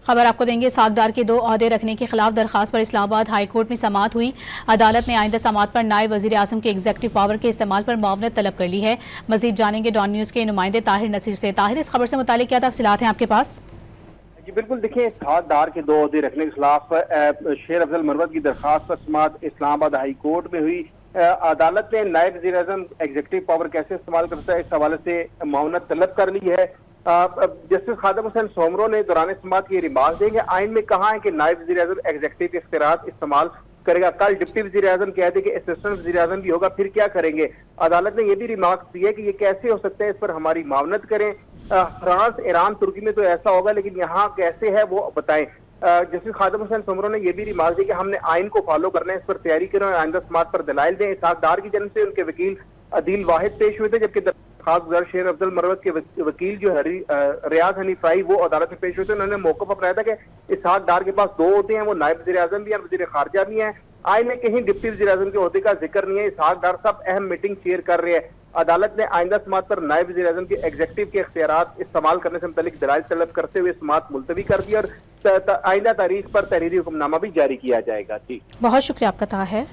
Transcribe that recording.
खबर आपको देंगे। सागदार के 2 ओहदे रखने के खिलाफ दरखास्त पर इस्लामाबाद हाई कोर्ट में समाअत हुई। अदालत ने आइंदा समाअत पर नायब वजीर आजम के एग्जीक्यूटिव पावर के इस्तेमाल पर मुआवनत तलब कर ली है। मजीद जानेंगे डॉन न्यूज के नुमाइंदे ताहिर नसीर से। ताहिर, इस खबर से मुतालिक क्या तफसीलात हैं आपके पास? जी बिल्कुल, देखिए सागदार के 2 ओहदे रखने के खिलाफ शेर अफजल मरवत की दरखास्त पर समाअत इस्लामाबाद हाई कोर्ट में हुई। अदालत ने नायब वज़ीर आज़म एग्जीक्यूटिव पावर कैसे इस्तेमाल करता है इस हवाले से मुआवनत तलब कर ली है। जस्टिस खादम हुसैन सोमरो ने दौरान समाअत की रिमार्क देंगे। आइन में कहा है कि नायब वज़ीर आज़म एग्जीक्यूटिव के इख्तियारात इस्तेमाल करेगा। कल डिप्टी वज़ीर आज़म कह दे कि असिस्टेंट वज़ीर आज़म भी होगा, फिर क्या करेंगे? अदालत ने यह भी रिमार्क दिया कि ये कैसे हो सकता है, इस पर हमारी मावनत करें। फ्रांस, ईरान, तुर्की में तो ऐसा होगा, लेकिन यहाँ कैसे है वो बताएं। जस्टिस खादम हुसैन सोमरो ने यह भी रिमार्क दिया कि हमने आइन को फॉलो करना है, इस पर तैयारी करें और आइंदा समाअत पर दलाइल दें। सागदार की जन्म से उनके वकील अदील वाहिद पेश हुए थे, जबकि खास गुजार शेर अफजल मरवत के वकील जो रियाज हनीफाई वो अदालत में पेश हुए थे। उन्होंने मौका अपनाया था कि इसहाक डार के पास 2 ओहदे हैं, वो नायब वज़ीर आज़म भी हैं, वज़ीर खारजा भी हैं। आइन में कहीं डिप्टी वज़ीर आज़म के ओहदे का जिक्र नहीं है। इसहाक डार साहब अहम मीटिंग चेयर कर रहे हैं। अदालत ने आइंदा समाअत पर नायब वज़ीर आज़म के एग्जीक्यूटिव के इख्तियारात इस्तेमाल करने से मुतालिक दलाइल तलब करते हुए समाअत मुलतवी कर दी और आइंदा तारीख पर तहरीरी हुक्मनामा भी जारी किया जाएगा। जी बहुत शुक्रिया आपका ताहिर।